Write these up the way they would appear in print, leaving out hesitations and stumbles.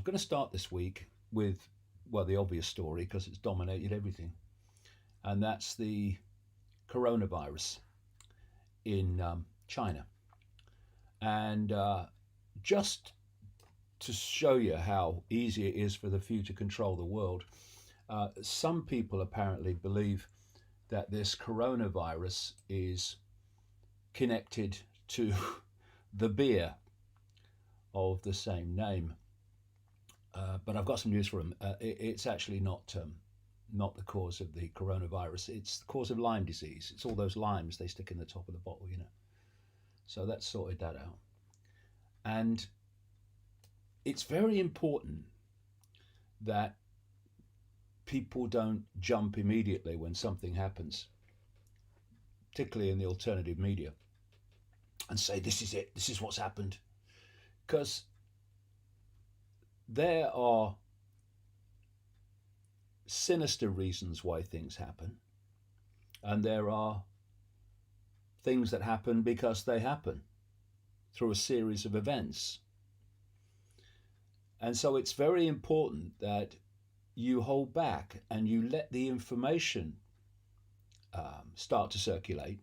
going to start this week with, well, the obvious story because it's dominated everything, and that's the coronavirus in China. And just to show you how easy it is for the few to control the world, some people apparently believe that this coronavirus is connected to the beer of the same name. But I've got some news for them. It's actually not the cause of the coronavirus. It's the cause of Lyme disease. It's all those limes they stick in the top of the bottle, you know. So that's sorted that out. And it's very important that people don't jump immediately when something happens, particularly in the alternative media, and say, this is it, this is what's happened. Because there are sinister reasons why things happen, and there are things that happen because they happen through a series of events. And so it's very important that you hold back and you let the information start to circulate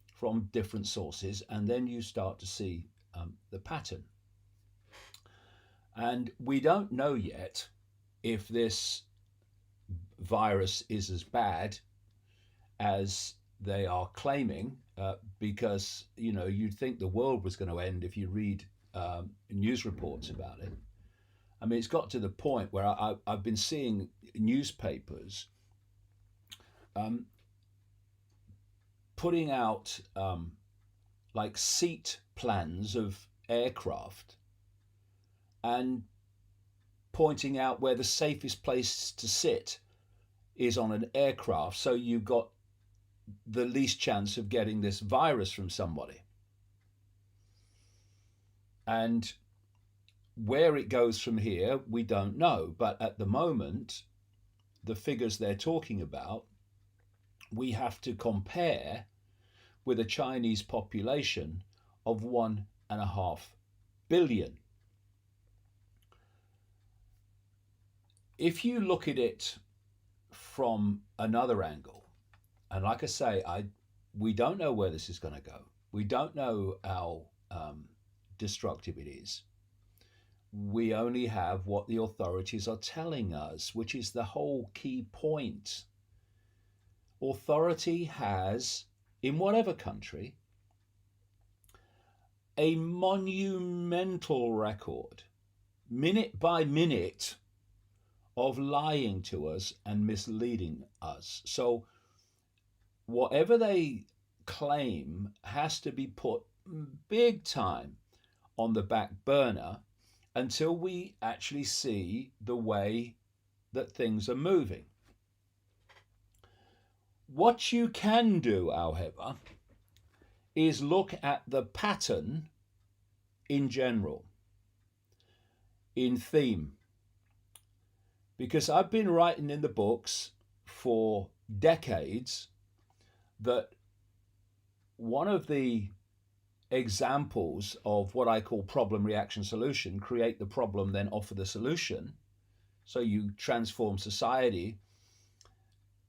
from different sources, and then you start to see the pattern. And we don't know yet if this virus is as bad as they are claiming, because you'd think the world was going to end if you read news reports about it. I mean, it's got to the point where I've been seeing newspapers putting out like seat plans of aircraft and pointing out where the safest place to sit is on an aircraft, so you've got the least chance of getting this virus from somebody. And where it goes from here, we don't know. But at the moment, the figures they're talking about, we have to compare with a Chinese population of 1.5 billion. If you look at it from another angle, and like I say, we don't know where this is going to go. We don't know how destructive it is. We only have what the authorities are telling us, which is the whole key point. Authority has, in whatever country, a monumental record, minute by minute, of lying to us and misleading us. So whatever they claim has to be put big time on the back burner until we actually see the way that things are moving. What you can do, however, is look at the pattern in general, in theme. Because I've been writing in the books for decades that one of the examples of what I call problem, reaction, solution, create the problem, then offer the solution. So you transform society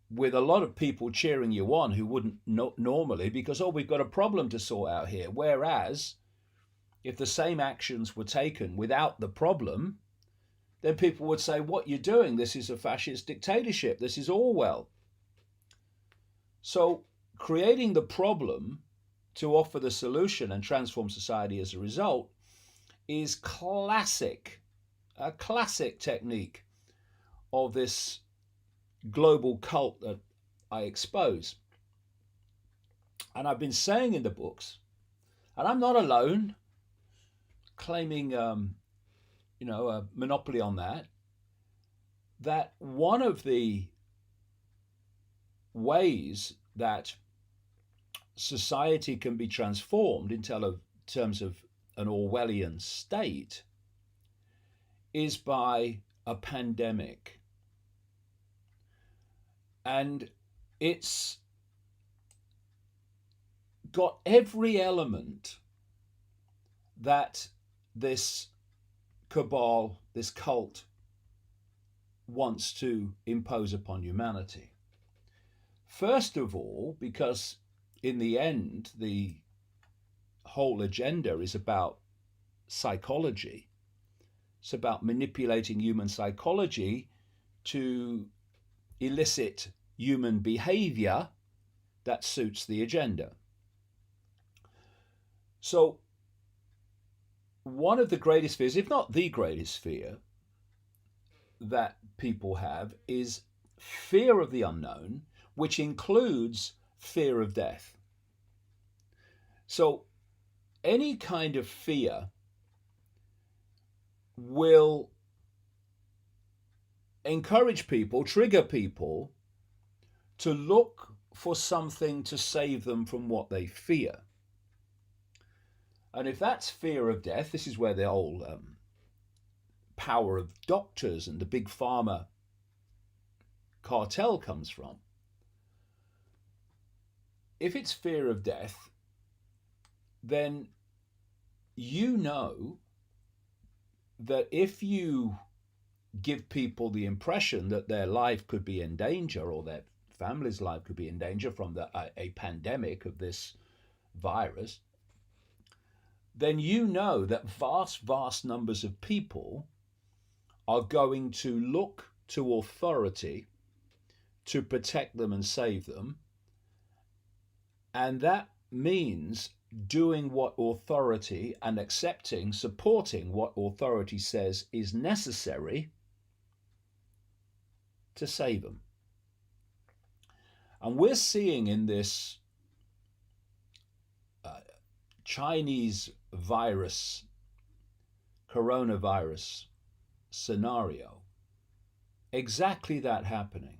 with a lot of people cheering you on who wouldn't normally, because, oh, we've got a problem to sort out here. Whereas if the same actions were taken without the problem, then people would say, what you're doing, this is a fascist dictatorship. This is Orwell. So creating the problem to offer the solution and transform society as a result is a classic technique of this global cult that I expose. And I've been saying in the books, and I'm not alone claiming a monopoly on that one of the ways that society can be transformed in terms of an Orwellian state is by a pandemic. And it's got every element that this cabal this cult wants to impose upon humanity. First of all, because in the end, the whole agenda is about psychology. It's about manipulating human psychology to elicit human behavior that suits the agenda. So, one of the greatest fears, if not the greatest fear, that people have is fear of the unknown, which includes fear of death. So, any kind of fear will encourage people, trigger people to look for something to save them from what they fear. And if that's fear of death, this is where the whole power of doctors and the big pharma cartel comes from. If it's fear of death, then you know that if you give people the impression that their life could be in danger or their family's life could be in danger from a pandemic of this virus, then you know that vast numbers of people are going to look to authority to protect them and save them. And that means doing what authority and accepting, supporting what authority says is necessary to save them. And we're seeing in this Chinese virus, coronavirus scenario, exactly that happening.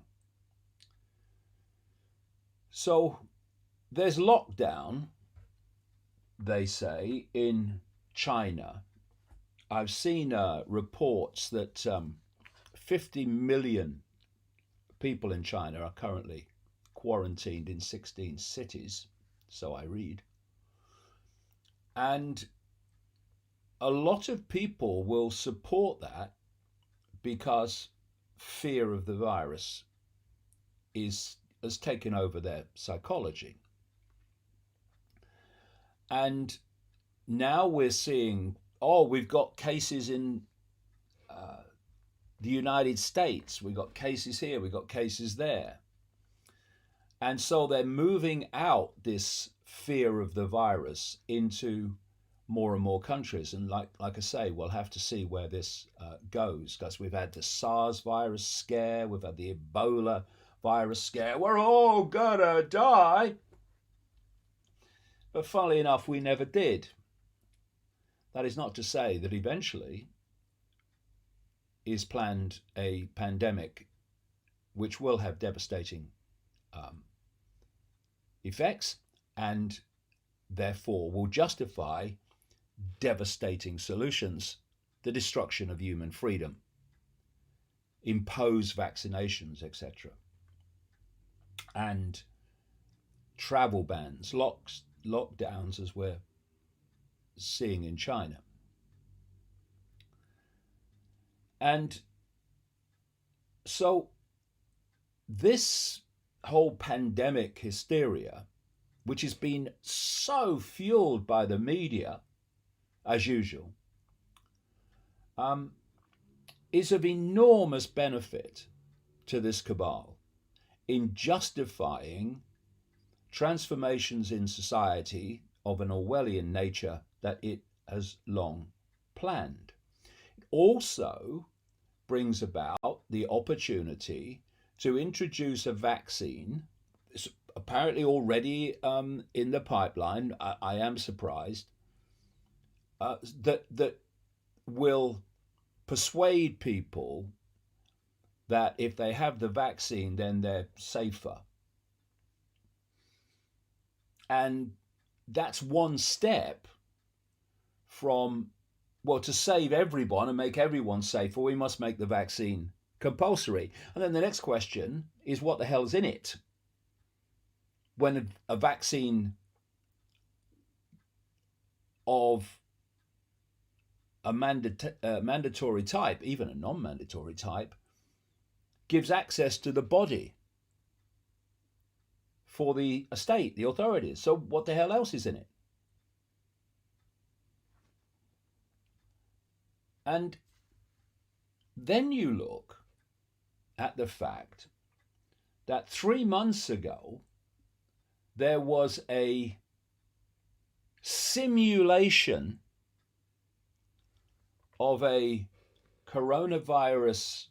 So there's lockdown, they say, in China. I've seen reports that 50 million people in China are currently quarantined in 16 cities, so I read. And a lot of people will support that because fear of the virus has taken over their psychology. And now we're seeing, we've got cases in the United States, we've got cases here, we've got cases there. And so they're moving out this fear of the virus into more and more countries. And like I say, we'll have to see where this goes, because we've had the SARS virus scare, we've had the Ebola virus scare, we're all gonna die. But funnily enough, we never did. That is not to say that eventually is planned a pandemic which will have devastating effects and therefore will justify devastating solutions, the destruction of human freedom, impose vaccinations, etc., and travel bans, lockdowns, as we're seeing in China. And so this whole pandemic hysteria, which has been so fueled by the media, as usual, is of enormous benefit to this cabal in justifying transformations in society of an Orwellian nature that it has long planned. It also brings about the opportunity to introduce a vaccine. It's apparently already in the pipeline. I am surprised that will persuade people that if they have the vaccine, then they're safer. And that's one step from, to save everyone and make everyone safer, we must make the vaccine compulsory. And then the next question is, what the hell's in it? When a vaccine of a mandatory type, even a non-mandatory type, gives access to the body for the estate, the authorities. So what the hell else is in it? And then you look at the fact that 3 months ago there was a simulation of a coronavirus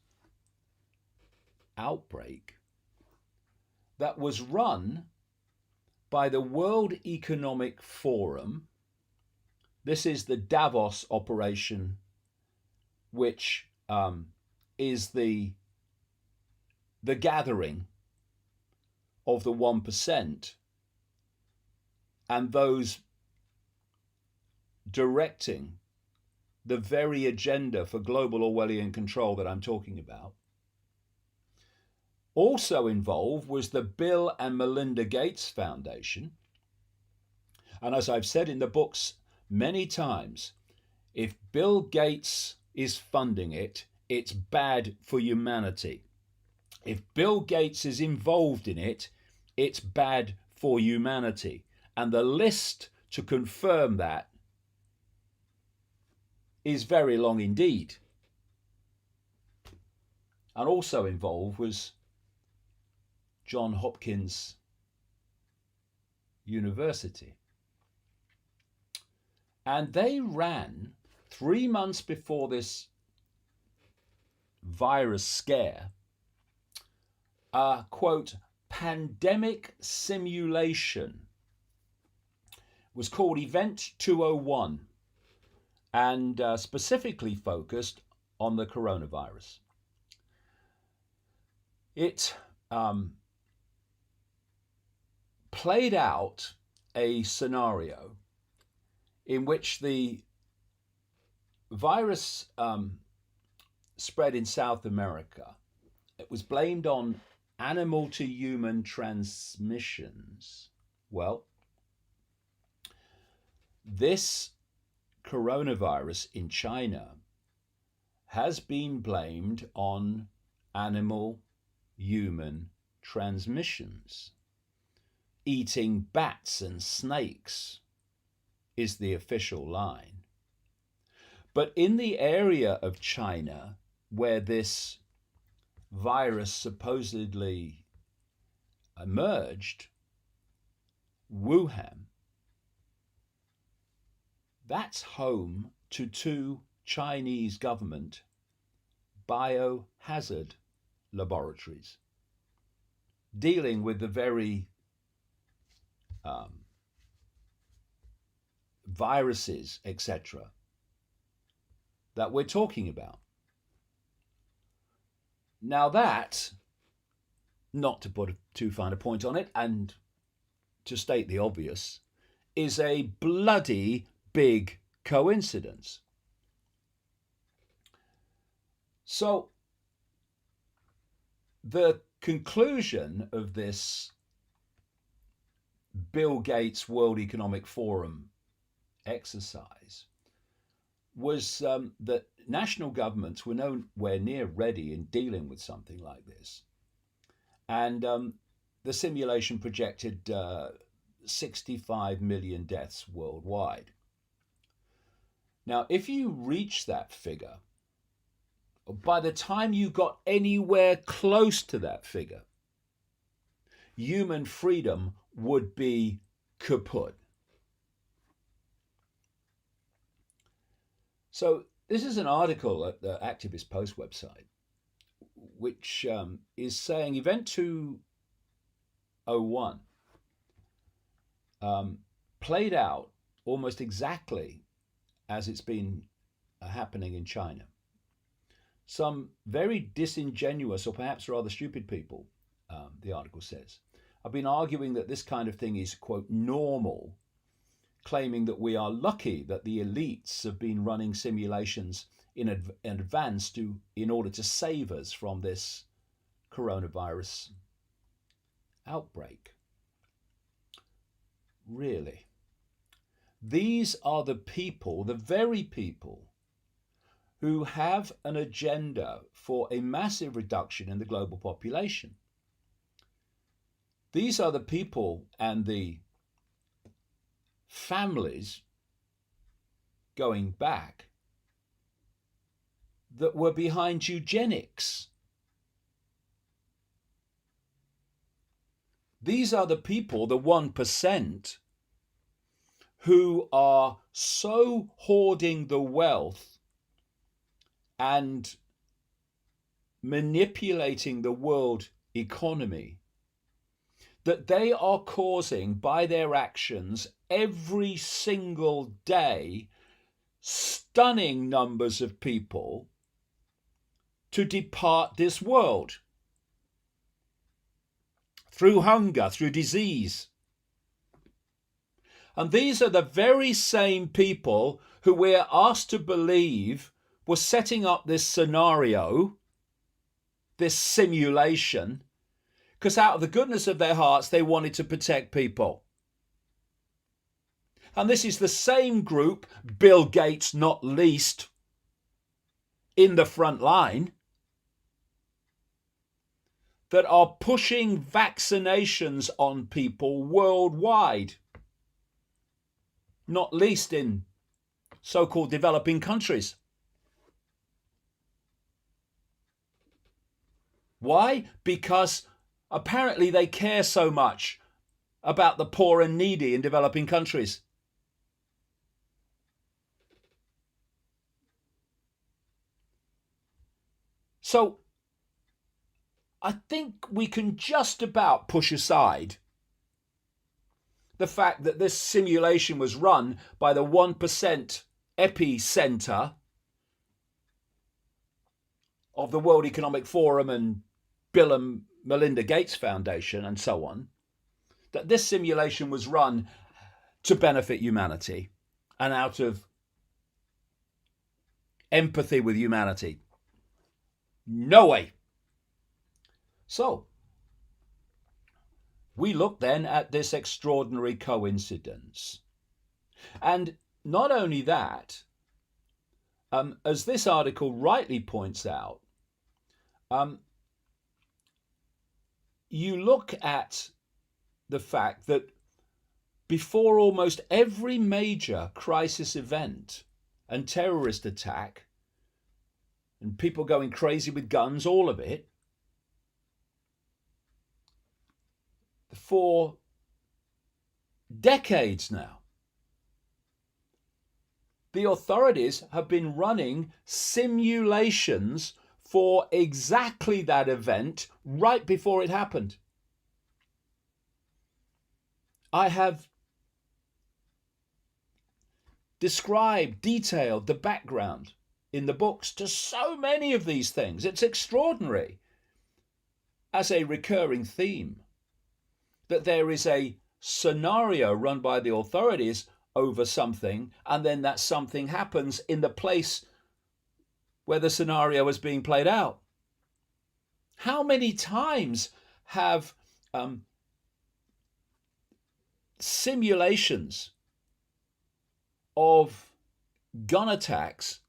outbreak that was run by the World Economic Forum. This is the Davos operation, which is the gathering of the 1% and those directing the very agenda for global Orwellian control that I'm talking about. Also involved was the Bill and Melinda Gates Foundation. And as I've said in the books many times, if Bill Gates is funding it, it's bad for humanity. If Bill Gates is involved in it, it's bad for humanity. And the list to confirm that is very long indeed. And also involved was Johns Hopkins University. And they ran 3 months before this virus scare a, quote, pandemic simulation. It was called Event 201 and specifically focused on the coronavirus. It played out a scenario in which the virus spread in South America. It was blamed on animal to human transmissions. Well, this coronavirus in China has been blamed on animal-human transmissions. Eating bats and snakes is the official line. But in the area of China where this virus supposedly emerged, Wuhan, that's home to 2 Chinese government biohazard laboratories dealing with the very viruses, etc., that we're talking about. Now that, not to put too fine a point on it, and to state the obvious, is a bloody big coincidence. So the conclusion of this Bill Gates World Economic Forum exercise was that national governments were nowhere near ready in dealing with something like this. And the simulation projected 65 million deaths worldwide. Now, if you reach that figure, by the time you got anywhere close to that figure, human freedom would be kaput. So this is an article at the Activist Post website, which is saying Event 201 played out almost exactly as it's been happening in China. Some very disingenuous or perhaps rather stupid people, the article says, have been arguing that this kind of thing is, quote, normal, claiming that we are lucky that the elites have been running simulations in advance in order to save us from this coronavirus outbreak. Really? These are the people, the very people who have an agenda for a massive reduction in the global population. These are the people and the families going back that were behind eugenics. These are the people, the 1%, who are so hoarding the wealth and manipulating the world economy that they are causing, by their actions every single day, stunning numbers of people to depart this world through hunger, through disease. And these are the very same people who we're asked to believe were setting up this scenario, this simulation, because out of the goodness of their hearts, they wanted to protect people. And this is the same group, Bill Gates not least, in the front line, that are pushing vaccinations on people worldwide, not least in so-called developing countries. Why? Because apparently they care so much about the poor and needy in developing countries. So I think we can just about push aside the fact that this simulation was run by the 1% epicenter of the World Economic Forum and Bill and Melinda Gates Foundation and so on, that this simulation was run to benefit humanity and out of empathy with humanity. No way. So, we look then at this extraordinary coincidence. And not only that, as this article rightly points out, you look at the fact that before almost every major crisis event and terrorist attack and people going crazy with guns, all of it, for decades now, the authorities have been running simulations for exactly that event right before it happened. I have described, detailed the background in the books to so many of these things. It's extraordinary as a recurring theme that there is a scenario run by the authorities over something, and then that something happens in the place where the scenario is being played out. How many times have simulations of gun attacks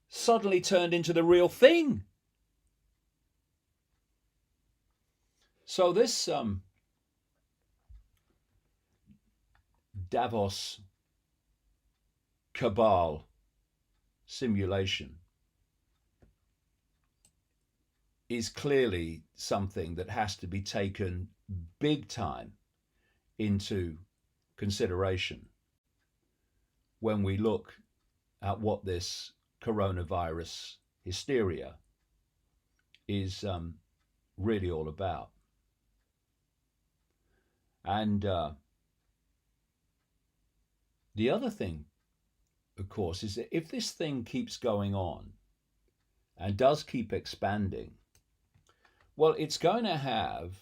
suddenly turned into the real thing? So this Davos cabal simulation is clearly something that has to be taken big time into consideration when we look at what this coronavirus hysteria is really all about. And the other thing, of course, is that if this thing keeps going on and does keep expanding, well, it's going to have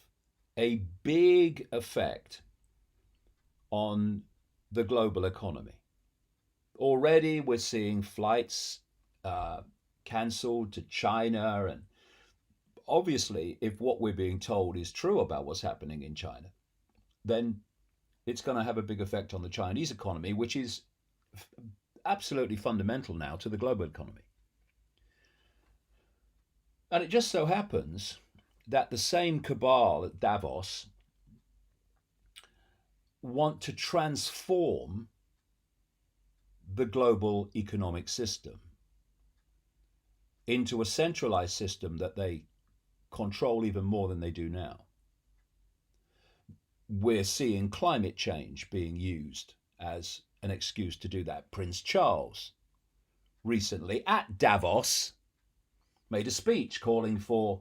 a big effect on the global economy. Already we're seeing flights cancelled to China, and obviously if what we're being told is true about what's happening in China, then it's going to have a big effect on the Chinese economy, which is absolutely fundamental now to the global economy. And it just so happens that the same cabal at Davos want to transform the global economic system into a centralized system that they control even more than they do now. We're seeing climate change being used as an excuse to do that. Prince Charles recently at Davos made a speech calling for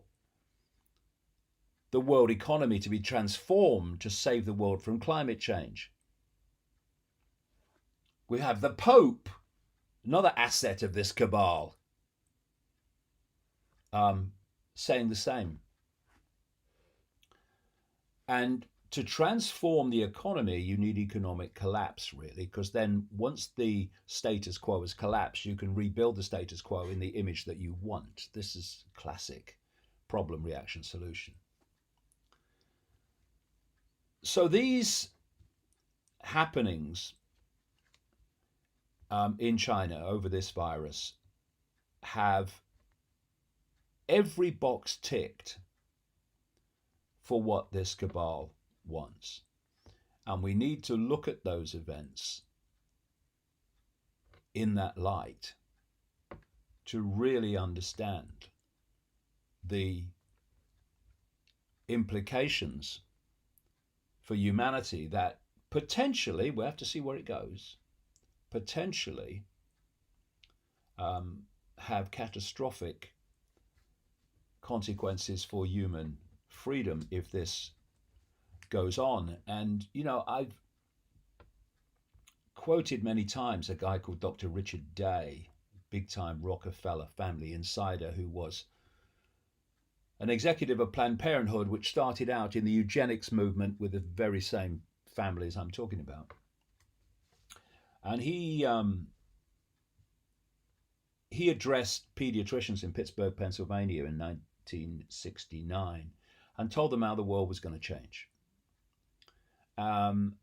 the world economy to be transformed to save the world from climate change. We have the Pope, another asset of this cabal, saying the same. And to transform the economy, you need economic collapse, really, because then once the status quo has collapsed, you can rebuild the status quo in the image that you want. This is classic problem, reaction, solution. So these happenings in China over this virus have every box ticked for what this cabal wants. And we need to look at those events in that light to really understand the implications for humanity that potentially, we have to see where it goes, potentially have catastrophic consequences for human freedom if this goes on. And, you know, I've quoted many times a guy called Dr. Richard Day, big time Rockefeller family insider, who was an executive of Planned Parenthood, which started out in the eugenics movement with the very same families I'm talking about. And he addressed pediatricians in Pittsburgh, Pennsylvania in 1969 and told them how the world was going to change. In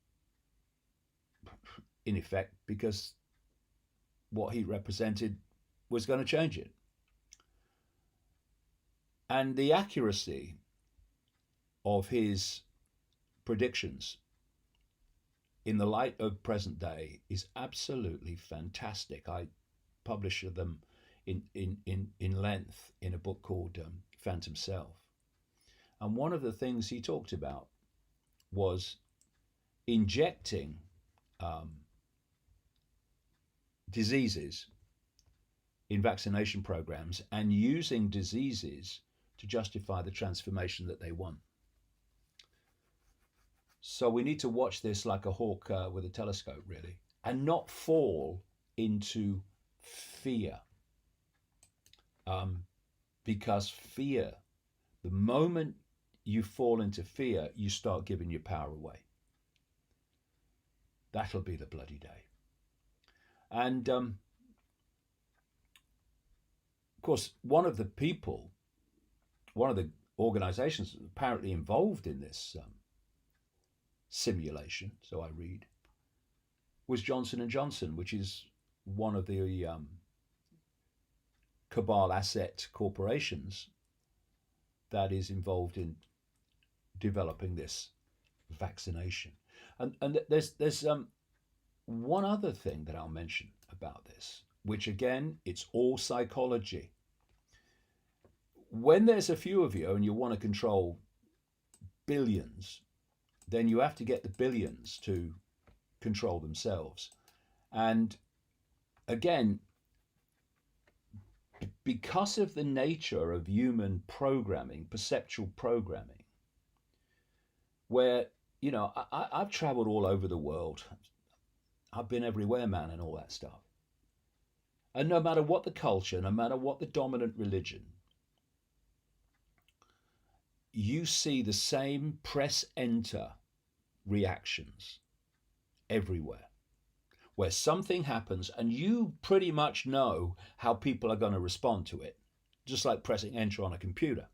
effect, because what he represented was going to change it. And the accuracy of his predictions in the light of present day is absolutely fantastic. I publish them in length in a book called Phantom Self. And one of the things he talked about was injecting diseases in vaccination programs and using diseases to justify the transformation that they want. So we need to watch this like a hawk with a telescope, really, and not fall into fear. Because fear, the moment you fall into fear, you start giving your power away. That'll be the bloody day. And of course, one of the organizations apparently involved in this simulation, so I read, was Johnson & Johnson, which is one of the cabal asset corporations that is involved in developing this vaccination. And there's one other thing that I'll mention about this, which again, it's all psychology. When there's a few of you and you want to control billions, then you have to get the billions to control themselves. And again, because of the nature of human programming, perceptual programming, where, you know, I've traveled all over the world. I've been everywhere, man, and all that stuff. And no matter what the culture, no matter what the dominant religion, you see the same press enter reactions everywhere, where something happens and you pretty much know how people are going to respond to it, just like pressing enter on a computer.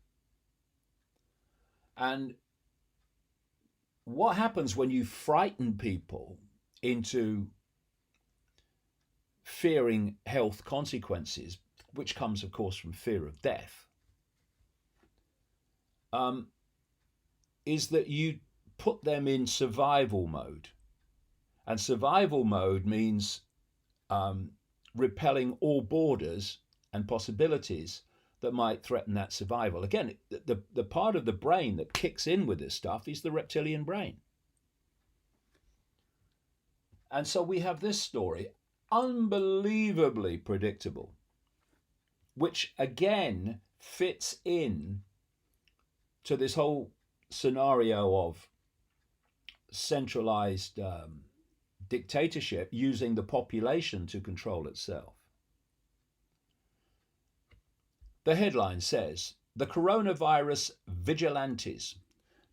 And what happens when you frighten people into fearing health consequences, which comes, of course, from fear of death, is that you put them in survival mode. And survival mode means repelling all borders and possibilities that might threaten that survival. Again, the part of the brain that kicks in with this stuff is the reptilian brain. And so we have this story, unbelievably predictable, which again fits in to this whole scenario of centralized dictatorship using the population to control itself. The headline says, "The coronavirus vigilantes.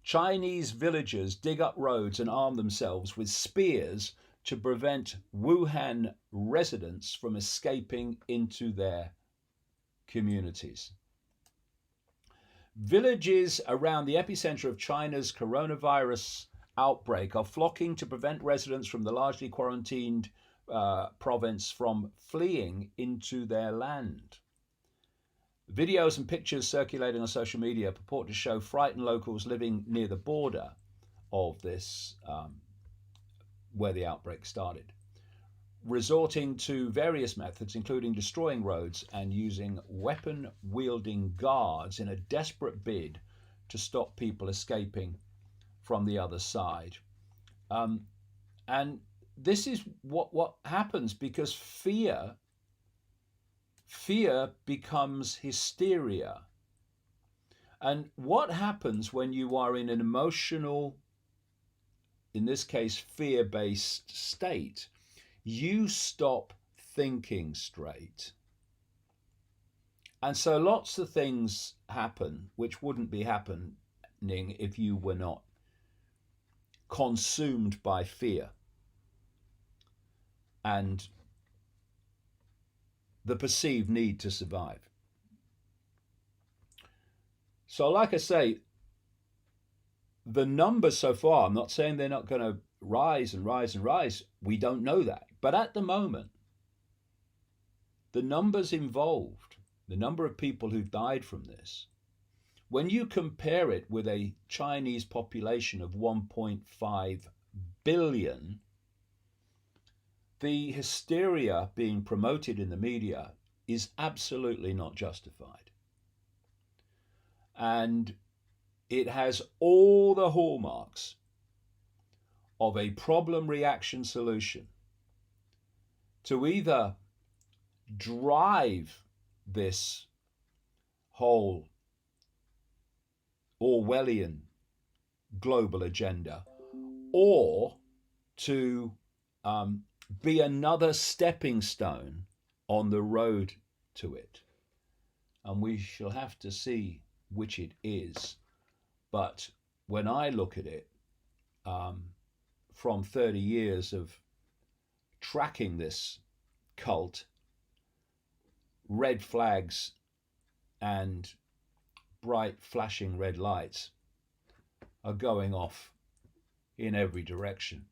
Chinese villagers dig up roads and arm themselves with spears to prevent Wuhan residents from escaping into their communities." Villages around the epicenter of China's coronavirus outbreak are flocking to prevent residents from the largely quarantined province from fleeing into their land. Videos and pictures circulating on social media purport to show frightened locals living near the border of this, where the outbreak started, resorting to various methods, including destroying roads and using weapon-wielding guards in a desperate bid to stop people escaping from the other side. And this is what happens because fear becomes hysteria. And what happens when you are in an emotional, in this case, fear-based state? You stop thinking straight. And so lots of things happen which wouldn't be happening if you were not consumed by fear and the perceived need to survive. So like I say, the numbers so far, I'm not saying they're not going to rise and rise and rise. We don't know that. But at the moment, the numbers involved, the number of people who've died from this, when you compare it with a Chinese population of 1.5 billion, the hysteria being promoted in the media is absolutely not justified. And it has all the hallmarks of a problem reaction solution to either drive this whole Orwellian global agenda or to be another stepping stone on the road to it. And we shall have to see which it is. But when I look at it, from 30 years of tracking this cult, red flags and bright flashing red lights are going off in every direction.